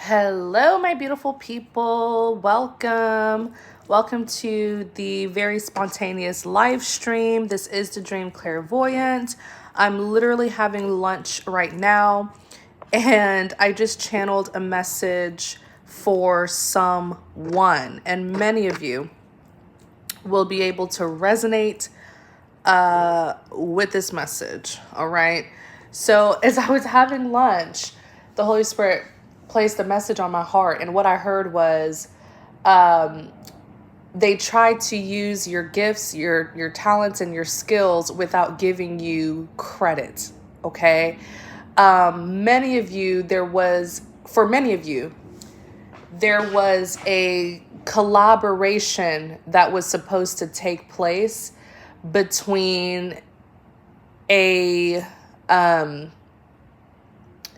Hello, my beautiful people. Welcome. Welcome to the very spontaneous live stream. This is the Dream Clairvoyant. I'm literally having lunch right now, and I just channeled a message for someone, and many of you will be able to resonate with this message. All right. So as I was having lunch, the Holy Spirit placed a message on my heart, and what I heard was, they try to use your gifts, your talents, and your skills without giving you credit. Okay. Many of you, for many of you, there was a collaboration that was supposed to take place between a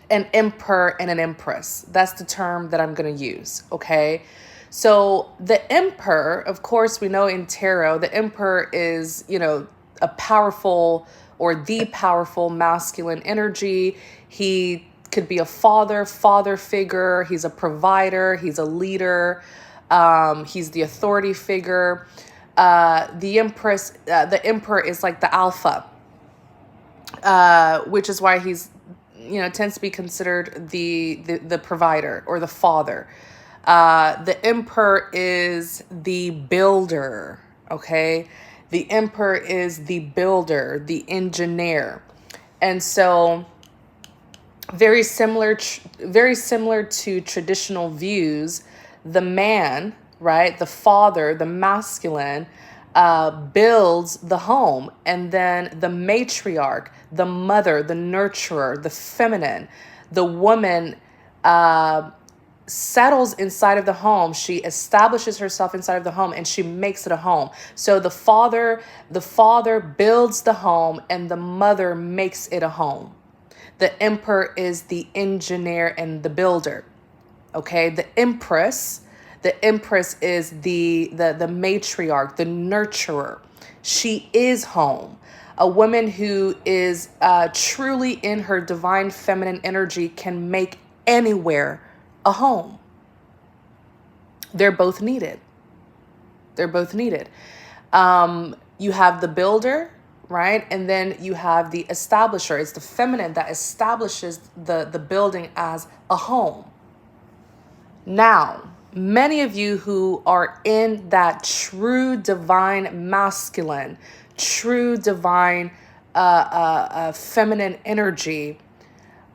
an emperor and an empress. That's the term that I'm going to use, okay? So the emperor, of course, we know in tarot, the emperor is, a powerful or the powerful masculine energy. He could be a father figure. He's a provider. He's a leader. He's the authority figure. The emperor is like the alpha, which is why he's, tends to be considered the provider or the father. The emperor is the builder. Okay. The emperor is the builder, the engineer. And so very similar to traditional views, the man, right, the father, the masculine, builds the home, and then the matriarch, the mother, the nurturer, the feminine, the woman, settles inside of the home. She establishes herself inside of the home, and she makes it a home. So the father builds the home, and the mother makes it a home. The emperor is the engineer and the builder. Okay, the empress is the matriarch, the nurturer. She is home. A woman who is truly in her divine feminine energy can make anywhere a home. They're both needed. You have the builder, right? And then you have the establisher. It's the feminine that establishes the building as a home. Now, many of you who are in that true divine masculine, true divine feminine energy,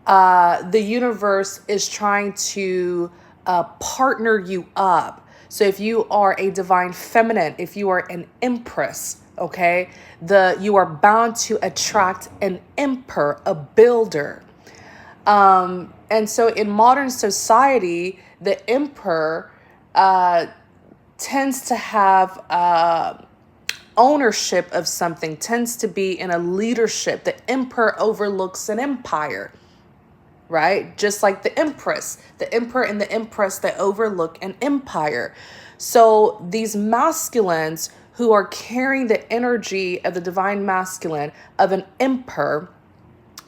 the universe is trying to partner you up. So if you are a divine feminine, if you are an empress, okay, you are bound to attract an emperor, a builder. And so in modern society, the emperor tends to have ownership of something, tends to be in a leadership. The emperor overlooks an empire, right? Just like the empress, the emperor and the empress, they overlook an empire. So these masculines who are carrying the energy of the divine masculine of an emperor,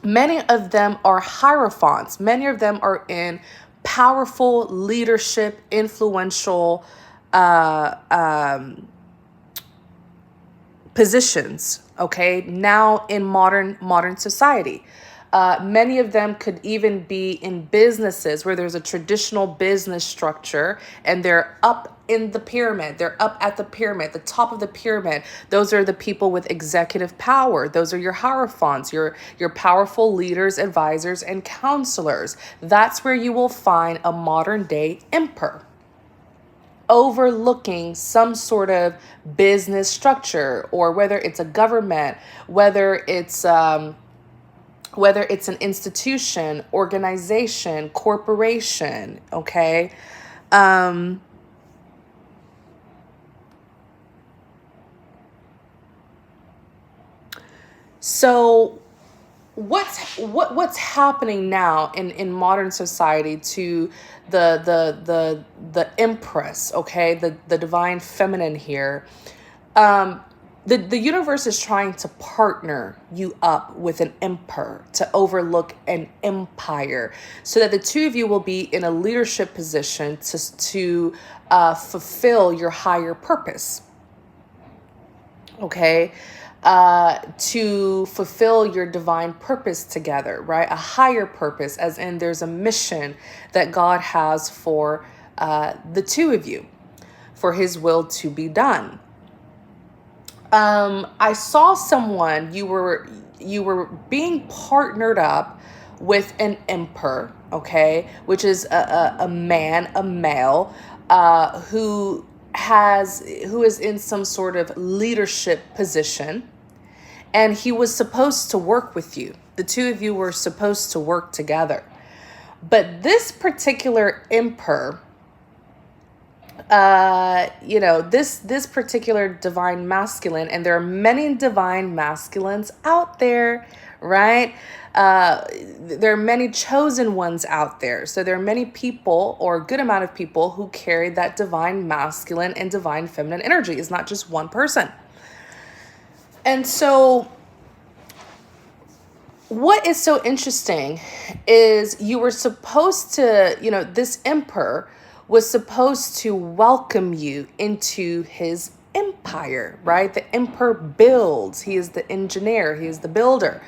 many of them are hierophants. Many of them are in powerful leadership, influential positions, okay, now in modern society. Many of them could even be in businesses where there's a traditional business structure, and they're up in the pyramid. They're up at the pyramid, the top of the pyramid. Those are the people with executive power. Those are your hierophants, your powerful leaders, advisors, and counselors. That's where you will find a modern day emperor, overlooking some sort of business structure, or whether it's a government, whether it's an institution, organization, corporation, okay? So what's happening now in modern society to the empress, okay? The divine feminine here. the universe is trying to partner you up with an emperor to overlook an empire so that the two of you will be in a leadership position to fulfill your higher purpose. Okay. To fulfill your divine purpose together, right? A higher purpose, as in there's a mission that God has for the two of you, for his will to be done. I saw someone, you were being partnered up with an emperor, okay, which is a man, a male, who is in some sort of leadership position, and he was supposed to work with you. The two of you were supposed to work together. But this particular emperor, this particular divine masculine, and there are many divine masculines out there, right? There are many chosen ones out there. So there are many people, or a good amount of people, who carry that divine masculine and divine feminine energy. It's not just one person. And so what is so interesting is you were supposed to, this emperor was supposed to welcome you into his empire, right? The emperor builds. He is the engineer. He is the builder.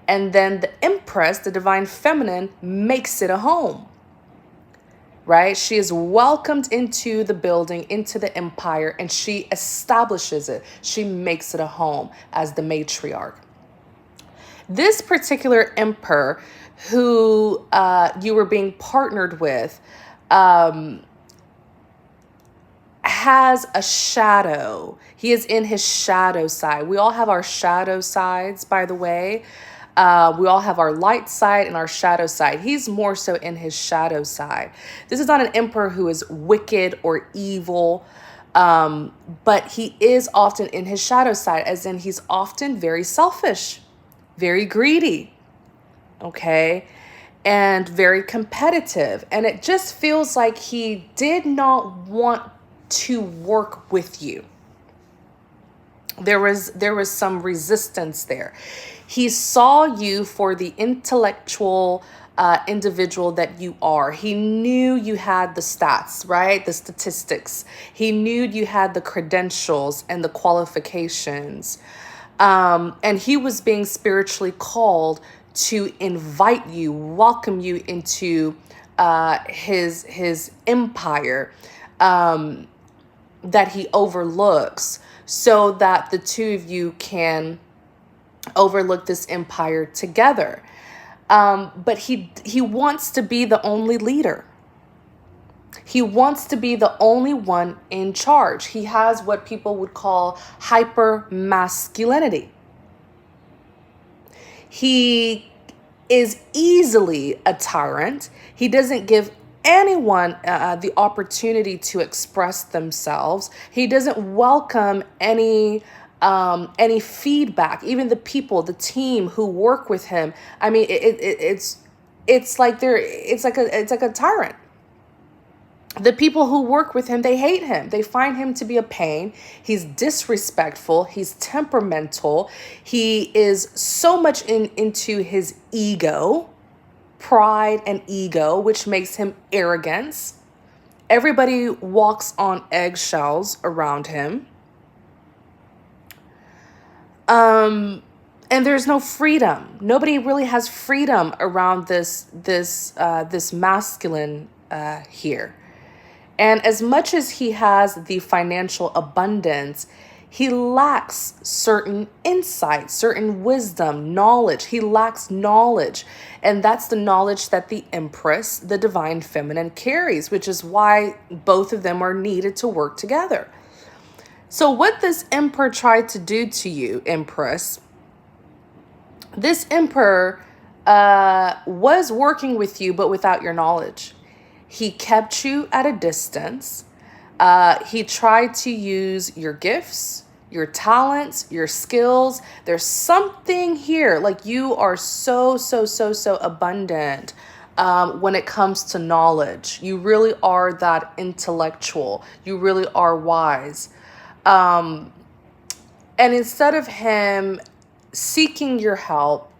And then the empress, the divine feminine, makes it a home, right? She is welcomed into the building, into the empire, and she establishes it. She makes it a home as the matriarch. This particular emperor who you were being partnered with has a shadow. He is in his shadow side. We all have our shadow sides, by the way. We all have our light side and our shadow side. He's more so in his shadow side. This is not an emperor who is wicked or evil, but he is often in his shadow side, as in he's often very selfish, very greedy, okay, and very competitive. And it just feels like he did not want to work with you. There was some resistance there. He saw you for the intellectual individual that you are. He knew you had the stats, right? The statistics. He knew you had the credentials and the qualifications. And he was being spiritually called to invite you, welcome you into his empire that he overlooks, so that the two of you can overlook this empire together. But he wants to be the only leader. He wants to be the only one in charge. He has what people would call hyper masculinity. He is easily a tyrant. He doesn't give anyone the opportunity to express themselves. He doesn't welcome any feedback. Even the people, the team who work with him. I mean, it's like a tyrant. The people who work with him, they hate him. They find him to be a pain. He's disrespectful. He's temperamental. He is so much into his ego, pride and ego, which makes him arrogance. Everybody walks on eggshells around him. And there's no freedom. Nobody really has freedom around this masculine here. And as much as he has the financial abundance, he lacks certain insight, certain wisdom, knowledge. He lacks knowledge. And that's the knowledge that the Empress, the divine feminine, carries, which is why both of them are needed to work together. So what this emperor tried to do to you, Empress, this emperor was working with you, but without your knowledge. He kept you at a distance. He tried to use your gifts, your talents, your skills. There's something here, like you are so abundant when it comes to knowledge. You really are that intellectual. You really are wise. And And instead of him seeking your help,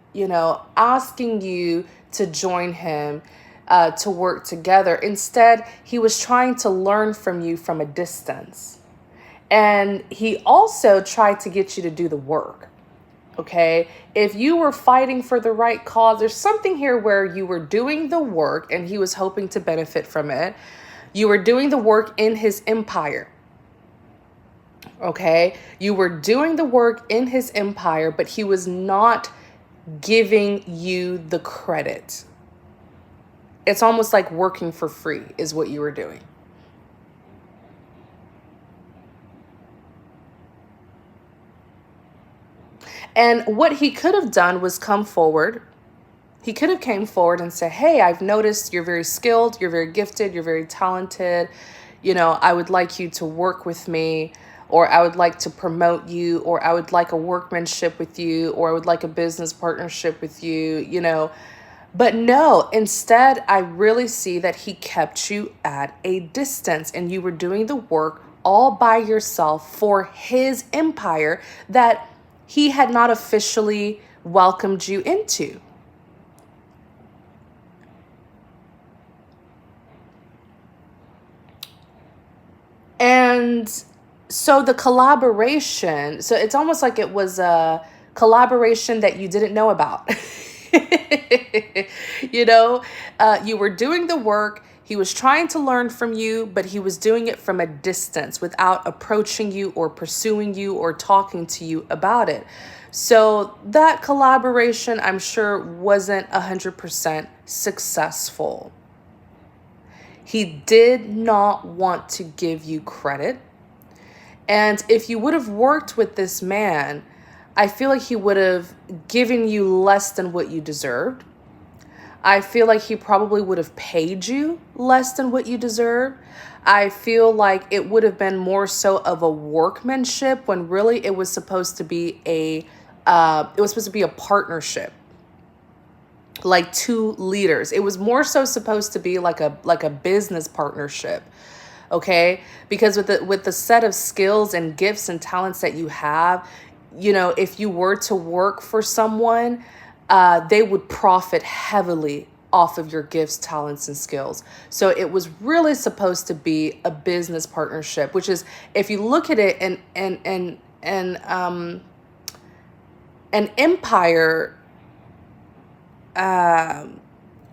asking you to join him, to work together, instead, he was trying to learn from you from a distance. And he also tried to get you to do the work. Okay, if you were fighting for the right cause, there's something here where you were doing the work and he was hoping to benefit from it. You were doing the work in his empire. Okay, you were doing the work in his empire, but he was not giving you the credit. It's almost like working for free is what you were doing. And what he could have done was come forward. He could have came forward and said, hey, I've noticed you're very skilled, you're very gifted, you're very talented. I would like you to work with me, or I would like to promote you, or I would like a workmanship with you, or I would like a business partnership with you, But no, instead, I really see that he kept you at a distance and you were doing the work all by yourself for his empire that he had not officially welcomed you into. And so the collaboration, so it's almost like it was a collaboration that you didn't know about. You were doing the work. He was trying to learn from you, but he was doing it from a distance without approaching you or pursuing you or talking to you about it. So that collaboration, I'm sure, wasn't 100% successful. He did not want to give you credit. And if you would have worked with this man, I feel like he would have given you less than what you deserved. I feel like he probably would have paid you less than what you deserve. I feel like it would have been more so of a workmanship when really it was supposed to be a partnership, like two leaders. It was more so supposed to be like a business partnership. Okay, because with the set of skills and gifts and talents that you have, if you were to work for someone, they would profit heavily off of your gifts, talents, and skills. So it was really supposed to be a business partnership, which is, if you look at it, an empire, an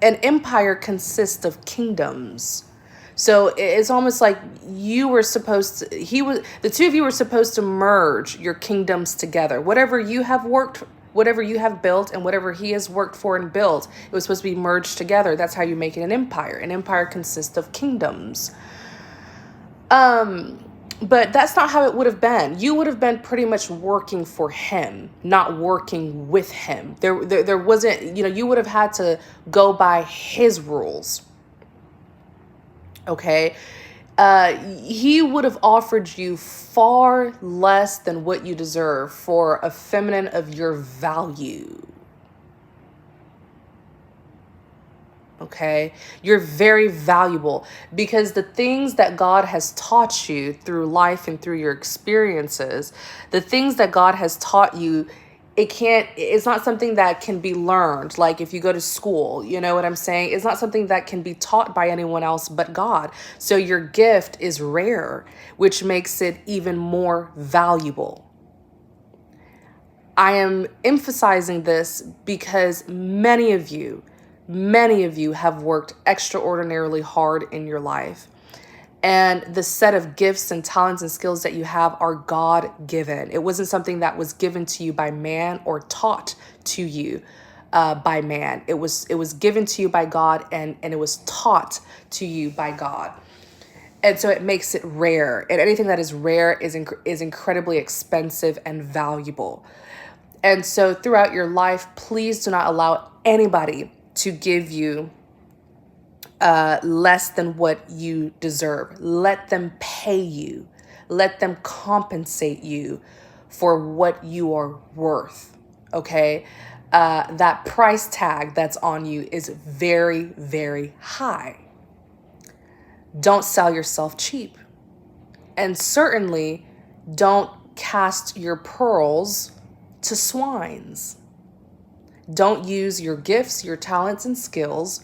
empire consists of kingdoms. So it's almost like the two of you were supposed to merge your kingdoms together. Whatever you have built, and whatever he has worked for and built, it was supposed to be merged together. That's how you make it an empire. An empire consists of kingdoms. But that's not how it would have been. You would have been pretty much working for him, not working with him. There wasn't, you would have had to go by his rules. Okay. He would have offered you far less than what you deserve for a feminine of your value. Okay, you're very valuable because the things that God has taught you through life and through your experiences, the things that God has taught you, it's not something that can be learned. Like if you go to school, you know what I'm saying? It's not something that can be taught by anyone else but God. So your gift is rare, which makes it even more valuable. I am emphasizing this because many of you have worked extraordinarily hard in your life. And the set of gifts and talents and skills that you have are God-given. It wasn't something that was given to you by man or taught to you by man. It was given to you by God, and it was taught to you by God. And so it makes it rare. And anything that is rare is incredibly expensive and valuable. And so throughout your life, please do not allow anybody to give you less than what you deserve. Let them pay you. Let them compensate you for what you are worth. Okay? That price tag that's on you is very, very high. Don't sell yourself cheap. And certainly don't cast your pearls to swines. Don't use your gifts, your talents, and skills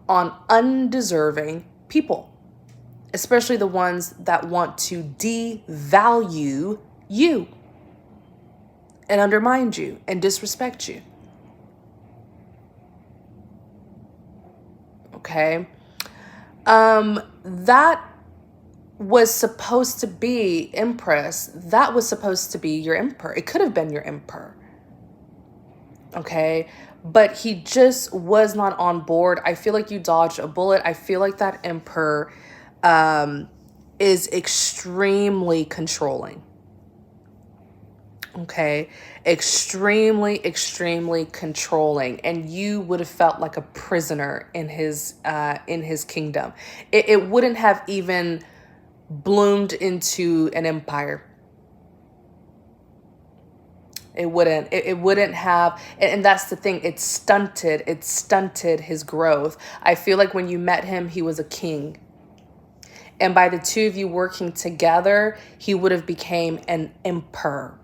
on undeserving people, especially the ones that want to devalue you and undermine you and disrespect you. Okay? That was supposed to be Empress. That was supposed to be your emperor. It could have been your emperor. Okay? But he just was not on board. I feel like you dodged a bullet. I feel like that emperor is extremely controlling. Okay, extremely controlling, and you would have felt like a prisoner in his kingdom. It wouldn't have even bloomed into an empire. It wouldn't. It wouldn't have, and that's the thing. It stunted his growth. I feel like when you met him, he was a king. And by the two of you working together, he would have became an emperor.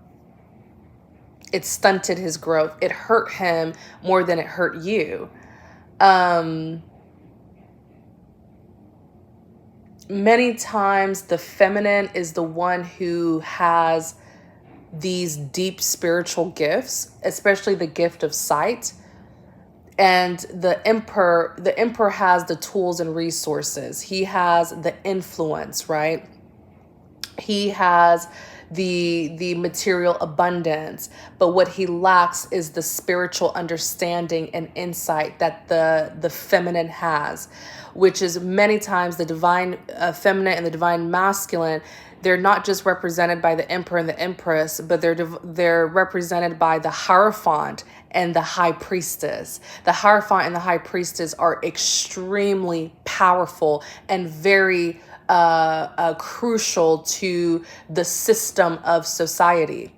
It stunted his growth. It hurt him more than it hurt you. Many times the feminine is the one who has these deep spiritual gifts, especially the gift of sight. And the emperor has the tools and resources. He has the influence, right? He has the material abundance, but what he lacks is the spiritual understanding and insight that the feminine has, which is many times the divine feminine and the divine masculine. They're not just represented by the emperor and the empress, but they're represented by the Hierophant and the high priestess. The Hierophant and the high priestess are extremely powerful and very crucial to the system of society.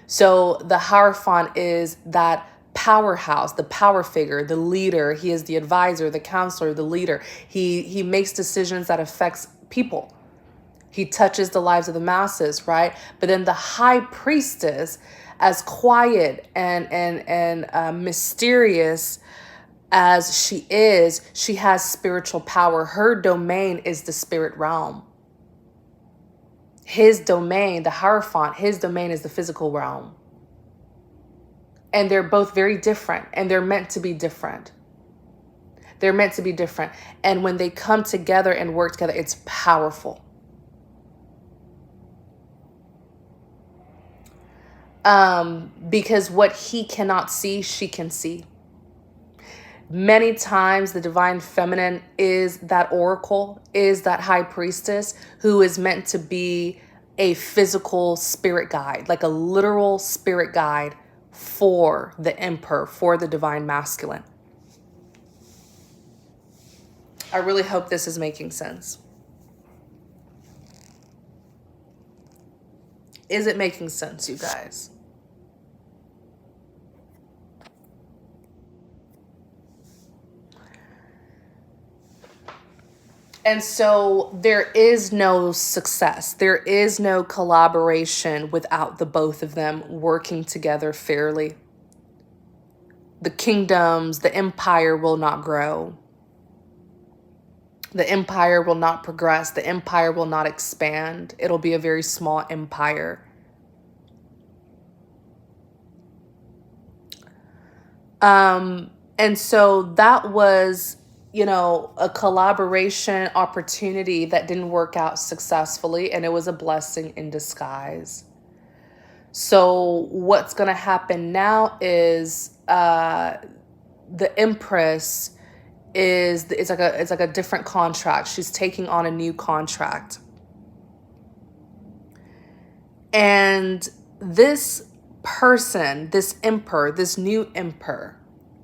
So the Hierophant is that powerhouse, the power figure, the leader. He is the advisor, the counselor, the leader. He makes decisions that affects people. He touches the lives of the masses, right? But then the high priestess, as quiet and mysterious as she is, she has spiritual power. Her domain is the spirit realm. His domain, the Hierophant, his domain is the physical realm. And they're both very different, and they're meant to be different. They're meant to be different. And when they come together and work together, it's powerful. Because what he cannot see, she can see. Many times the divine feminine is that oracle, is that high priestess who is meant to be a physical spirit guide, like a literal spirit guide for the emperor, for the divine masculine. I really hope this is making sense. Is it making sense, you guys? And so there is no success. There is no collaboration without the both of them working together fairly. The kingdoms, the empire will not grow. The empire will not progress. The empire will not expand. It'll be a very small empire. And so that was, a collaboration opportunity that didn't work out successfully, and it was a blessing in disguise. So what's going to happen now is the Empress it's like a different contract. She's taking on a new contract. And this person, this emperor, this new emperor,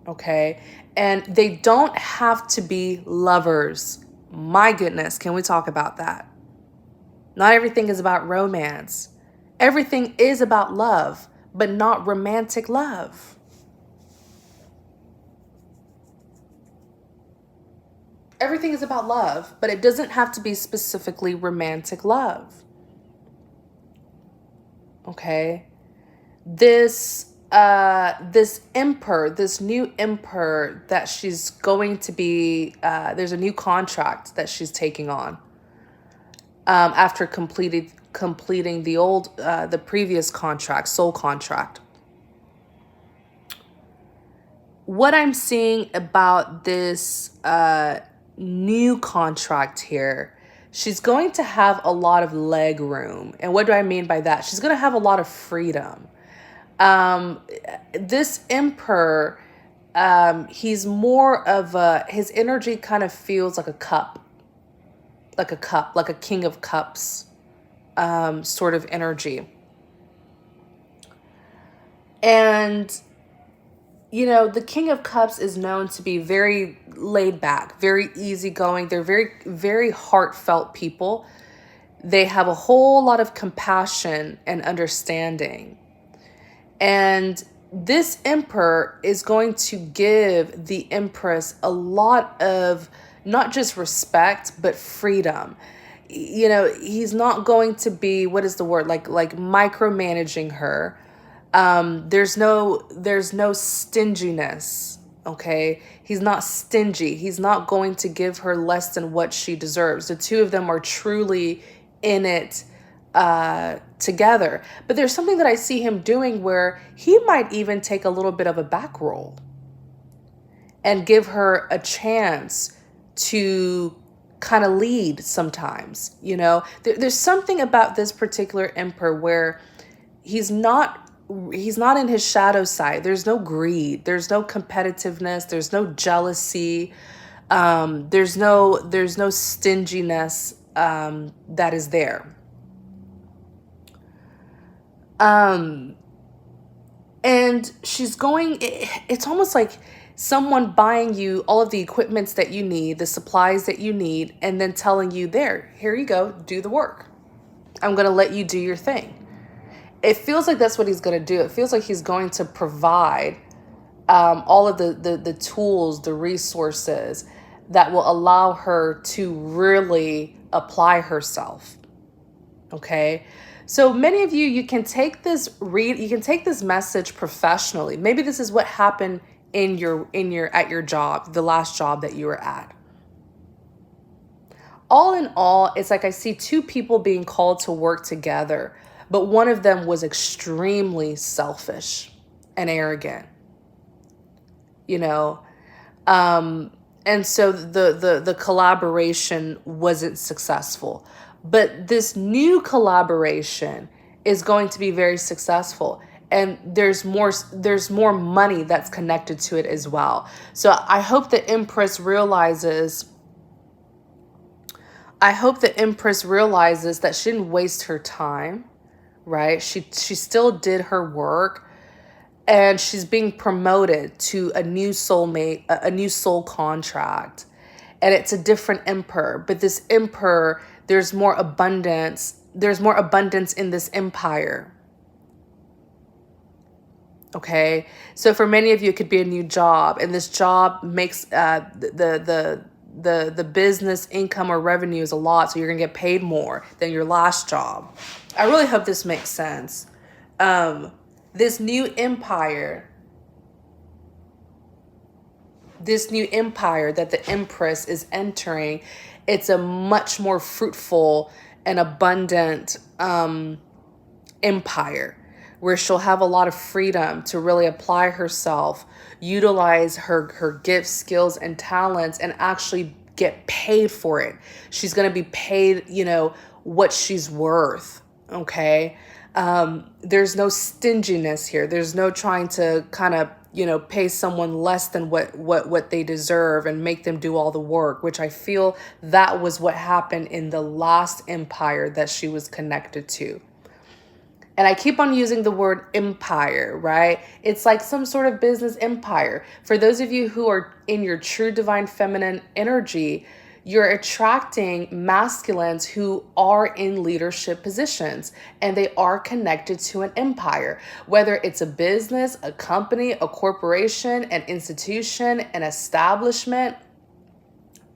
okay? And they don't have to be lovers. My goodness, can we talk about that? Not everything is about romance. Everything is about love, but not romantic love. Everything is about love, but it doesn't have to be specifically romantic love. Okay. This emperor, this new emperor that she's going to be, there's a new contract that she's taking on, after completing the previous contract, soul contract. What I'm seeing about this new contract here, she's going to have a lot of leg room. And what do I mean by that? She's going to have a lot of freedom. This emperor, he's more of his energy kind of feels like a cup, like a king of cups, sort of energy. And, the King of Cups is known to be very laid back, very easygoing. They're very, very heartfelt people. They have a whole lot of compassion and understanding. And this emperor is going to give the empress a lot of not just respect, but freedom. He's not going to be, what is the word, like micromanaging her. There's no stinginess. Okay. He's not stingy. He's not going to give her less than what she deserves. The two of them are truly in it together. But there's something that I see him doing where he might even take a little bit of a back roll and give her a chance to kind of lead sometimes. There's something about this particular emperor where he's not in his shadow side. There's no greed. There's no competitiveness. There's no jealousy. There's no stinginess that is there. And she's going, it's almost like someone buying you all of the equipments that you need, the supplies that you need, and then telling you, here you go, do the work. I'm going to let you do your thing. It feels like that's what he's going to do. It feels like he's going to provide all of the tools, the resources that will allow her to really apply herself. Okay. So many of you can take this message professionally. Maybe this is what happened at your job, the last job that you were at. All in all, it's like I see two people being called to work together, but one of them was extremely selfish and arrogant, and so the collaboration wasn't successful. But this new collaboration is going to be very successful. And there's more money that's connected to it as well. So I hope the Empress realizes that she didn't waste her time, right? She still did her work, and she's being promoted to a new soulmate, a new soul contract. And it's a different emperor, but this emperor, there's more abundance in this empire. Okay. So for many of you, it could be a new job, and this job makes the business income or revenue is a lot. So you're going to get paid more than your last job. I really hope this makes sense. This new empire that the Empress is entering, it's a much more fruitful and abundant empire where she'll have a lot of freedom to really apply herself, utilize her gifts, skills, and talents, and actually get paid for it. She's going to be paid, what she's worth. Okay. There's no stinginess here. There's no trying to kind of, pay someone less than what they deserve and make them do all the work, which I feel that was what happened in the last empire that she was connected to. And I keep on using the word empire, right? It's like some sort of business empire. For those of you who are in your true divine feminine energy, you're attracting masculines who are in leadership positions, and they are connected to an empire, whether it's a business, a company, a corporation, an institution, an establishment,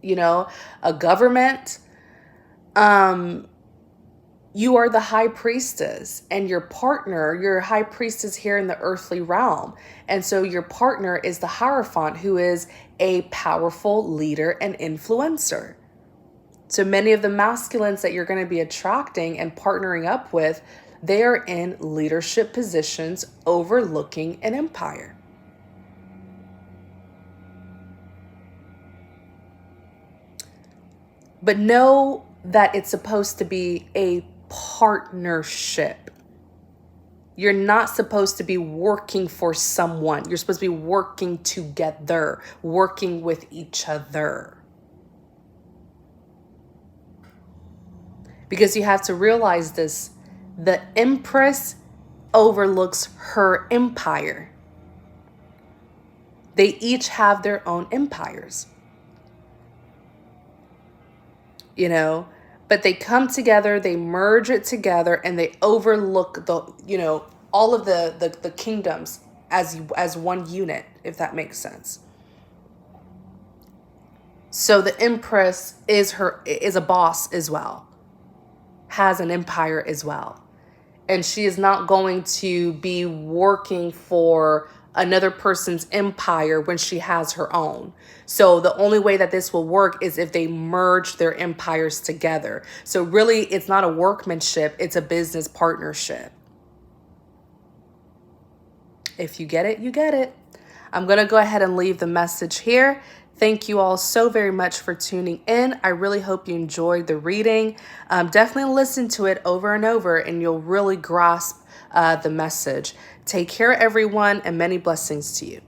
a government. You are the high priestess, and your high priestess here in the earthly realm. And so your partner is the Hierophant, who is a powerful leader and influencer. So many of the masculines that you're going to be attracting and partnering up with, they are in leadership positions overlooking an empire. But know that it's supposed to be a partnership. You're not supposed to be working for someone. You're supposed to be working together, working with each other. Because you have to realize this, the Empress overlooks her empire. They each have their own empires. You know, but they come together, they merge it together, and they overlook all of the kingdoms as one unit, if that makes sense. So the Empress is a boss as well, has an empire as well. And she is not going to be working for another person's empire when she has her own. So the only way that this will work is if they merge their empires together. So really, it's not a workmanship, it's a business partnership. If you get it, you get it. I'm going to go ahead and leave the message here. Thank you all so very much for tuning in. I really hope you enjoyed the reading. Definitely listen to it over and over, and you'll really grasp the message. Take care, everyone, and many blessings to you.